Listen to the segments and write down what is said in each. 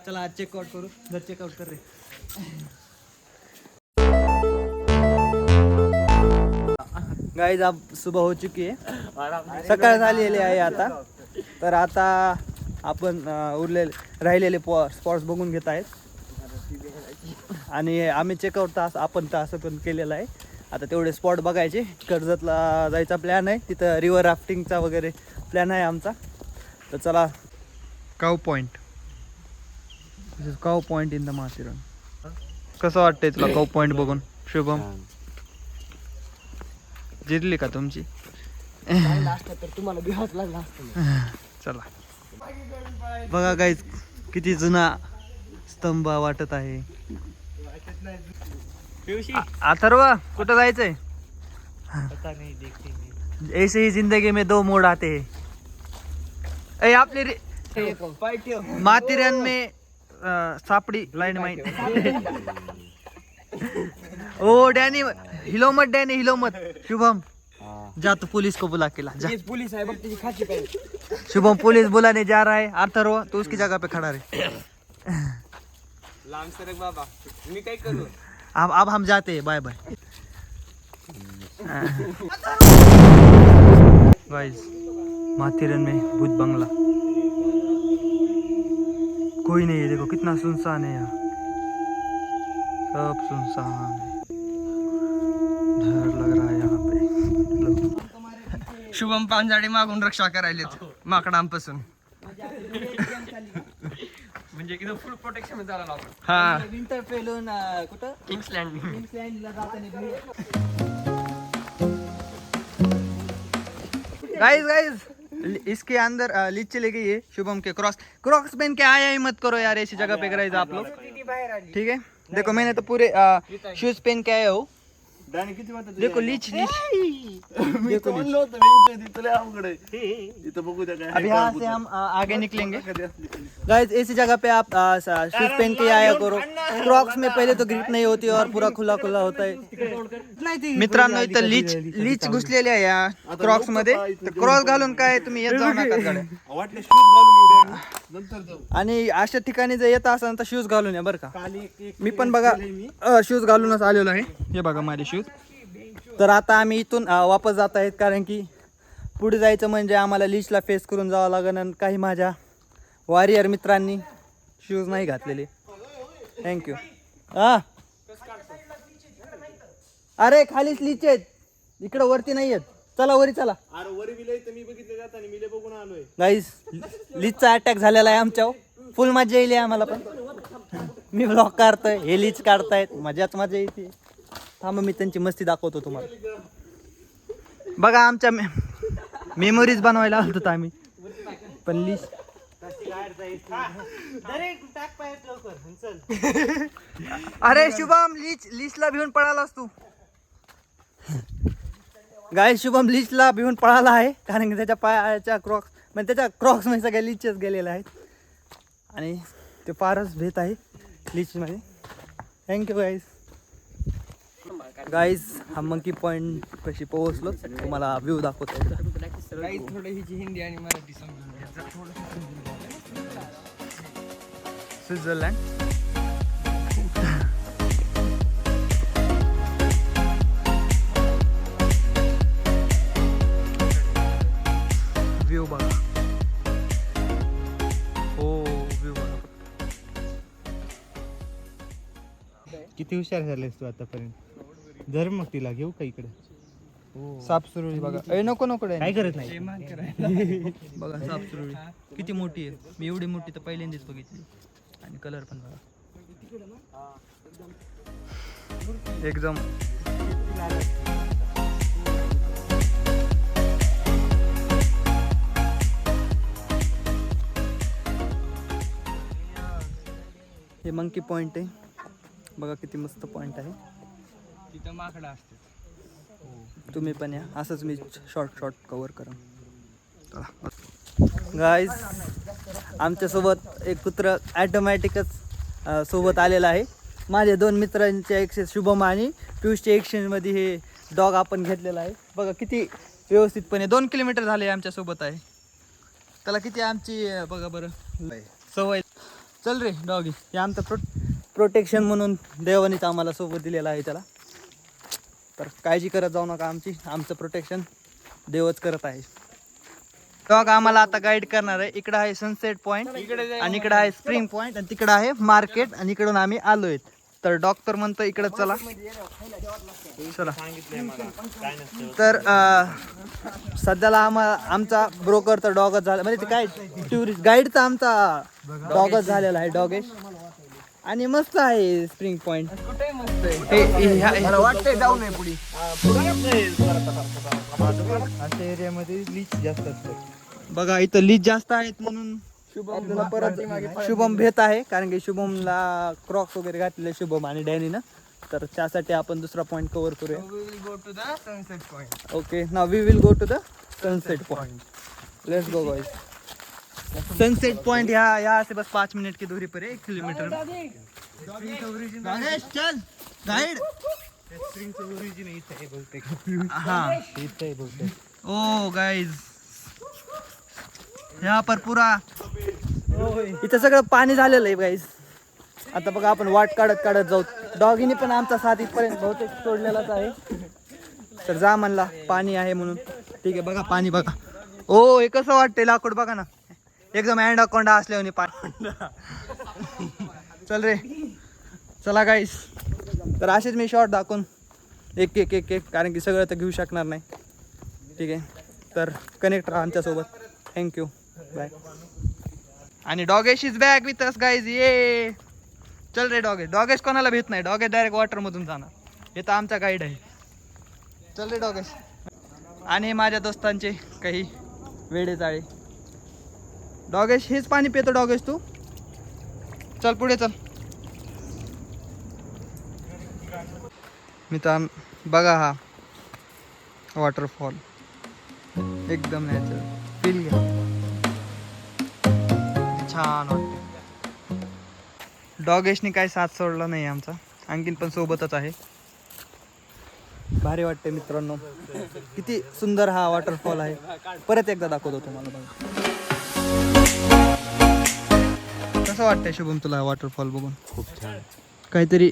चला आज चेकआउट करू. जर चेकआउट कर रे. गाइस अब सुबह हो चुकी है. सकाळ झालेली आहे आता. तर आता आपण राहिलेले स्पॉट्स बघून घेत आहेत. आणि आम्ही चेकआउट तास आपण तास पण केलेला आहे. आता तेवढे स्पॉट बघायचे. कर्जतला जायचा प्लॅन आहे. तिथं रिव्हर राफ्टिंगचा वगैरे प्लॅन आहे आमचा. तर चला. Cow point. Cow point in the Matheran. कसं वाटतंय तुला काऊ पॉईंट बघून शुभम? जिरली का तुमची? तर तुम्हाला बिहाच लागला असतं. चला बघा गाईज किती जुना स्तंभ वाटत आहे. अथर्व कुठं जायचंय? ऐसे ही जिंदगी में दो मोड़ आते हैं. आपले माथेरान में सापडी लाईन माहिती. ओ डॅनी हिलो मत. डॅनी हिलो मत. शुभम जा तो पुलिस को बुला के ला जा. पुलिस आहे बघ त्याची खाची काय. शुभम पुलिस बुलाने जा रहा है. अथर्व तो उसकी जगह पे खड़ा रहे. लांब सरक बाबा. मी काय करू? अब हम जाते हैं. Bye bye guys. माथेरान में भूत बंगला. कोई नहीं है. देखो कितना सुनसान है यहाँ. सब सुनसान है. डर लग रहा है यहाँ पे. शुभम पांजाडे मागून रक्षा करायलेत माकडांपासून. म्हणजे किती फुल प्रोटेक्शन मध्ये झाला आपण. हा विंटर पेलून कुठं किंग्सलँड. किंग्सलँडला जाताना. गाइस इसके अंदर लीच चले गई है. शुभम के क्रॉक्स पहन के आया ही मत करो यार. ऐसी जगह पे गाइस आप लोग. ठीक है देखो मैंने तो पूरे शूज पहन के आया हूँ. देखो लीच देखो अभी यहाँ से हम आगे निकलेंगे. गाइस ऐसी जगह पे आप शूज पहन के आया करो. क्रॉक्स में पहले तो ग्रिप नहीं होती और पूरा खुला खुला होता है. मित्रांनो इथं लीच घुसलेली आहे या क्रॉक्स मध्ये. क्रॉक्स घालून काय तुम्ही येत जाऊ नका गाड्या. आणि अशा ठिकाणी जर येत असाल तर शूज घालून या बरं का. मी पण बघा शूज घालूनच आलेलो आहे. हे बघा माझे शूज. तर आता आम्ही इथून वापस जात आहेत कारण की पुढे जायचं म्हणजे आम्हाला लीचला फेस करून जावं लागेल. आणि काही माझ्या वॉरियर मित्रांनी शूज नाही घातलेले. थँक्यू. अरे खालीच लीच आहेत इकडे वरती नाही आहेत. चला वरी चला. गाईस लीचचा अटॅक झालेला आहे आमच्यावर. फुल मजा येईल आम्हाला पण. मी ब्लॉग काढतोय हे लीच काढतायत. मजाच मजा येते. थांब मी त्यांची मस्ती दाखवतो तुम्हाला. बघा आमच्या मेमोरीज बनवायला आलतो आम्ही पण लीच. अरे शुभम लीचला भिवून पळालास तू. गाय शुभम लीचला भिवून पळाला आहे कारण की त्याच्या पायाच्या क्रॉक्स म्हणजे त्याच्या क्रॉक्स मध्ये सगळ्या लीचेस गेलेले आहेत. आणि ते फारच भेट आहे लीचमध्ये. थँक्यू गाईज हा मंकी पॉईंट कशी पोहोचलो तुम्हाला व्ह्यू दाखवतो. थोडं हिची हिंदी आणि मराठी समजून घ्या. स्वित्झर्लंड. व्ह्यू बघा. हो व्ह्यू बघा. किती हुशार झालेस तू आतापर्यंत. धर मग तिला घेऊ का इकडे. साप सुरळी बघा. ए नको नको काय करत नाही. बघा साप सुरळी किती मोठी आहे. मी एवढी मोठी तर पहिल्यांदाच बघितली. आणि कलर पण बघा एकदम. हे मंकी पॉइंट आहे बघा किती मस्त पॉइंट आहे. तिथं माकडं असते. तुम्ही पण या असंच मी शॉर्ट कव्हर करा. गाईज आमच्यासोबत एक कुत्र ॲटोमॅटिकच सोबत आलेला आहे. माझे दोन मित्रांच्या एक्सचेंज शुभम आणि पियुषच्या एक्सचेंजमध्ये हे डॉग आपण घेतलेला आहे. बघा किती व्यवस्थितपणे 2 किलोमीटर झाले आमच्यासोबत आहे. त्याला किती आमची बघा बरं सवय. चल रे डॉगी. हे आमचं प्रोटेक्शन म्हणून देवानीच आम्हाला सोबत दिलेलं आहे त्याला. तर काळजी करत जाऊ नका आमची. आमचं प्रोटेक्शन देवच करत आहे. डॉग आम्हाला आता गाईड करणार आहे. इकडं आहे सनसेट पॉईंट आणि इकडं आहे स्प्रिंग पॉईंट आणि तिकडं आहे मार्केट आणि इकडून आम्ही आलोय. तर डॉक्टर म्हणतो इकडं चला. चला तर सध्याला आमचा ब्रोकर तर डॉगच झाला, म्हणजे ते काय टुरिस्ट गाईडचा आमचा डॉगच झालेला आहे डॉगेश. आणि मस्त आहे स्प्रिंग पॉइंट. वाटतंय जाऊ नये पुढे. अशा एरियामध्ये लीच जास्त असते. बघा इथं लीज जास्त आहेत म्हणून शुभमला परत शुभम भेट आहे, कारण की शुभमला क्रॉक्स वगैरे घातलेले शुभम आणि डॅनीनं. तर त्यासाठी आपण दुसरा पॉइंट कव्हर करूया. Okay now we will go to the sunset point. Let's go guys. Sunset point यहाँ से बस 5 मिनट की दूरी पर है, 1 किलोमीटर. चल गाइड. ओरिजिन इथं आहे बहुतेक. हाँ इथं आहे बहुतेक. ओ गाइज यहाँ पर पुरा इथं सगळं पाणी झालेलं आहे गाईज. आता बघा आपण वाट काढत काढत जाऊ. डॉगीने पण आमचा साथ इथपर्यंत बहुतेक सोडलेलाच आहे. तर जा म्हणला पाणी आहे म्हणून. ठीक आहे बघा पाणी बघा. ओ हे कसं वाटतंय लाकूड बघा ना, एकदम अँडाकोंडा असल्याने पाणी. चल रे चला गाईस. तर असेच मी शॉर्ट दाखवून एक एक एक एक कारण की सगळं तर घेऊ शकणार नाही. ठीक आहे तर कनेक्ट राहा आमच्यासोबत. Thank you bye. आणि Dogesh is back with us guys. ये चल रे डॉगेश. डॉगेश कोणाला भेट नाही. डॉगेश डायरेक्ट वॉटरमधून जाणार. हे तर आमचा गाईड आहे. चल रे डॉगेश. आणि माझ्या दोस्तांचे काही वेडे चाळे. डॉगेश हेच पाणी पितो डॉगेश तू. चल पुढे चल. मित्रांनो बघा हा वॉटरफॉल एकदम नॅचरल. फील घ्या. छान वाटते. डॉगेशने काय साथ सोडला नाही आमचा. आणखीन पण सोबतच आहे. भारी वाटते मित्रांनो. किती सुंदर हा वॉटरफॉल आहे. परत एकदा दाखवतो तुम्हाला बघा. कसं वाटतंय शुभम तुला वॉटरफॉल बघून? खूप छान. काहीतरी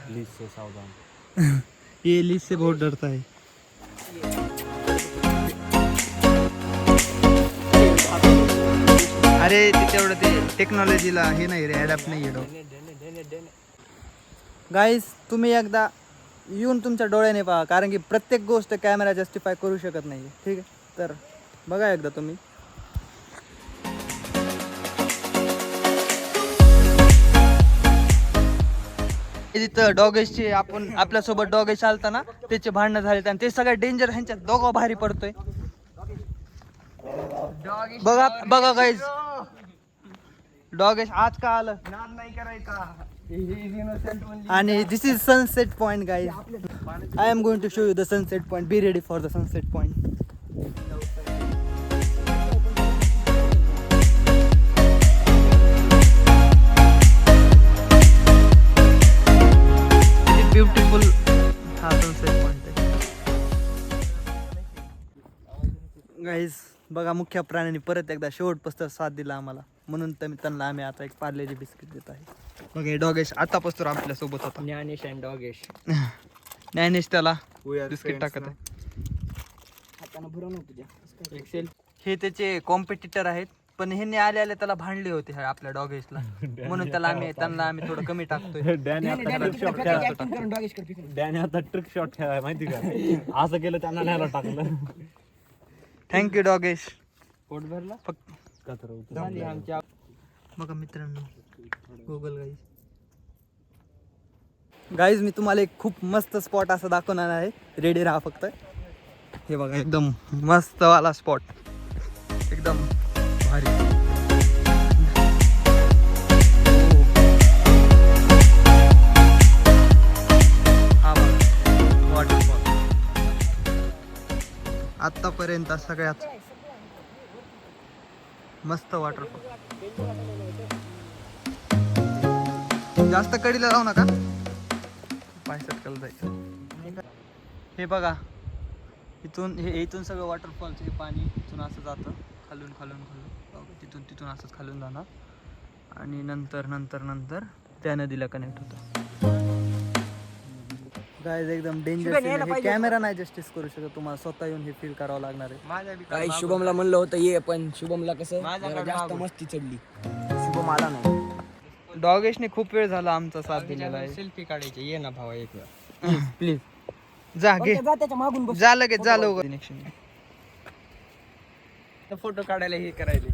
लीज से सावधान. ये लीज से बहुत डरता है. अरे ते तेवढं ते टेक्नॉलॉजीला हे नाही रे, ॲडॅप्ट नाही आहे डॉग. गाईज तुम्ही एकदा येऊन तुमच्या डोळ्याने पहा, कारण की प्रत्येक गोष्ट कॅमेरा जस्टिफाय करू शकत नाही. ठीक आहे तर बघा एकदा तुम्ही. तिथं डॉगेशचे आपण आपल्यासोबत डॉगेश चालता ना त्याचे भांडणं झाले आणि ते सगळ्यात डेंजर ह्यांच्या दोघं भारी पडतोय. बघा बघा गाईज डॉगेश आज का आलं नाही करायचा. आणि this is sunset point guys. I am going to show you the sunset point. Be ready for the sunset point. Beautiful हा सनसेट पॉइंट आहे गाईज. बघा मुख्य प्राण्याने परत एकदा शेवटपासून साथ दिला आम्हाला, म्हणून त्यांना आम्ही आता एक पार्लेजी बिस्किट देत आहे. बघा हे डॉगेश आतापासून आपल्या सोबत होता. ज्ञानेश अँड डॉगेश. ज्ञानेश त्याला बिस्किट टाकत आहे. हाताने भरून तुझ्या एक्सेल. हे त्याचे कॉम्पिटिटर आहेत, पण ह्यांनी आले त्याला भांडले होते आपल्या डॉगेशला, म्हणून त्यांना आम्ही थोडं कमी टाकतोय. डॅनी आता ट्रिक शॉट खेळाय माहिती का. असं केलं त्यांना न्यायला टाकलं. थँक्यू डॉगेश. पोट भरला फक्त झाली आमच्या. बघा मित्रांनो गुगल गाईज मी तुम्हाला एक खूप मस्त स्पॉट असं दाखवणार आहे. रेडी राहा फक्त. हे बघा एकदम मस्त वाला स्पॉट, एकदम भारी. हा बघा वॉटरफॉल आतापर्यंत सगळ्यात मस्त वॉटरफॉल. जास्त कडीला जाऊ नका, पाय सटकल जायचं. हे बघा इथून सगळं वॉटरफॉलचं हे पाणी इथून असं जातं खालून खालून खालून. तिथून असंच खालून जाणार आणि नंतर त्या नदीला कनेक्ट होतं. गाईज एकदम डेंजर. कॅमेरा नाही जस्टिस करू शकत, तुम्हाला स्वतः येऊन हे फील करावं लागणार आहे. काही शुभमला म्हणलं होतं ये, पण शुभमला कसं जरा जास्त मस्ती चढली, शुभम आला नाही. डॉगेशने खूप वेळ झाला आमचा साथ दिलेला आहे. सेल्फी काढायची, ये ना भावा एक वेळ प्लीज जा घे, जा त्याच्या मागून बस. जा लगेच, जा लवकर. फोटो काढायला हे करायचे.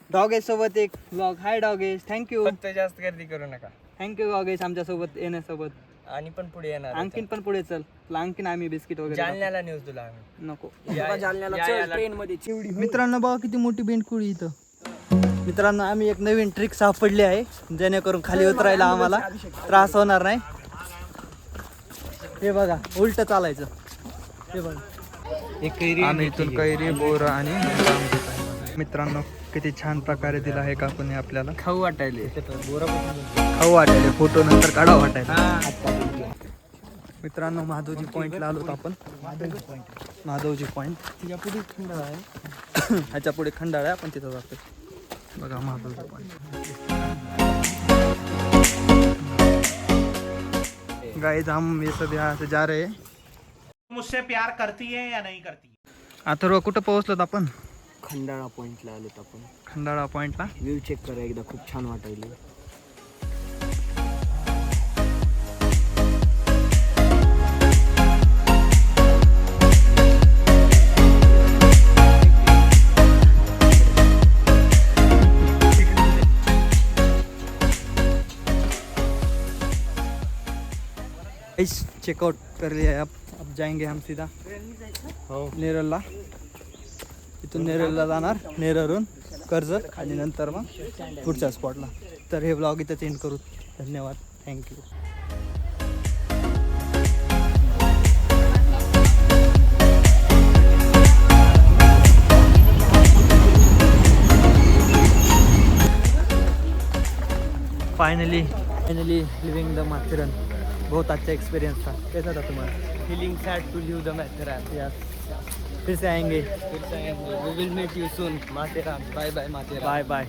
डॉगेश सोबत एक व्लॉग. हाय डॉगेश, थँक्यू. फक्त जास्त गर्दी करू नका. थँक्यू डॉगेश आमच्या सोबत येण्यासोबत. आणि पण पुढे येणार आणखीन पण पुढे चल, तुला आणखीन आम्ही बिस्किट वगैरे जालन्याला न्यूज तुला आम्ही. नको. जालन्याला चल, ट्रेन मध्ये चिवडी. मित्रांनो बघा किती मोठी बेंडकुळी इथं. मित्रांनो आम्ही एक नवीन ट्रिक सापडली आहे, जेणेकरून खाली उतरायला आम्हाला त्रास होणार नाही. हे बघा, उलट चालायचं. हे बघा, आम्ही इथून कैरी, बोर आणि बदाम घेत आहे. मित्रांनो किती छान प्रकारे दिला आहे काकूने आपल्याला. खाऊ वाटायले. खाऊ वाटायले, फोटो नंतर काढा वाटायला. मित्रांनो माधवजी पॉइंटला आलोत आपण. माधवजी पॉइंट ह्याच्या पुढे खंडाळा आहे. ह्याच्या पुढे खंडाळा आहे, आपण तिथं जातो. बघा माधवजी पॉइंट. गाइस हम ये सब यहाँ से जा रहे हैं. मुझसे प्यार करती है या नहीं करती? अथर्व कुठं पोहोचलोत आपण? खंडाळा पॉइंटला आलोत आपण. खंडाळा पॉइंटला. व्ह्यू चेक करा एकदा, खूप छान वाटायले. चेकआउट कर लिया है. अब जाएंगे हम सीधा नेरलला. इथून नेरलला जाणार, नेरळहून कर्जत आणि नंतर मग पुढच्या स्पॉटला. तर हे ब्लॉग इथं एंड करू. धन्यवाद, thank you. Finally leaving the Matheran. बहुत अच्छा एक्सपीरियंस था. कैसा था तुम्हारा? Feeling sad to leave the Matheran. फिर से आएंगे. We will meet you soon. Matheran. Bye bye Matheran. Bye bye.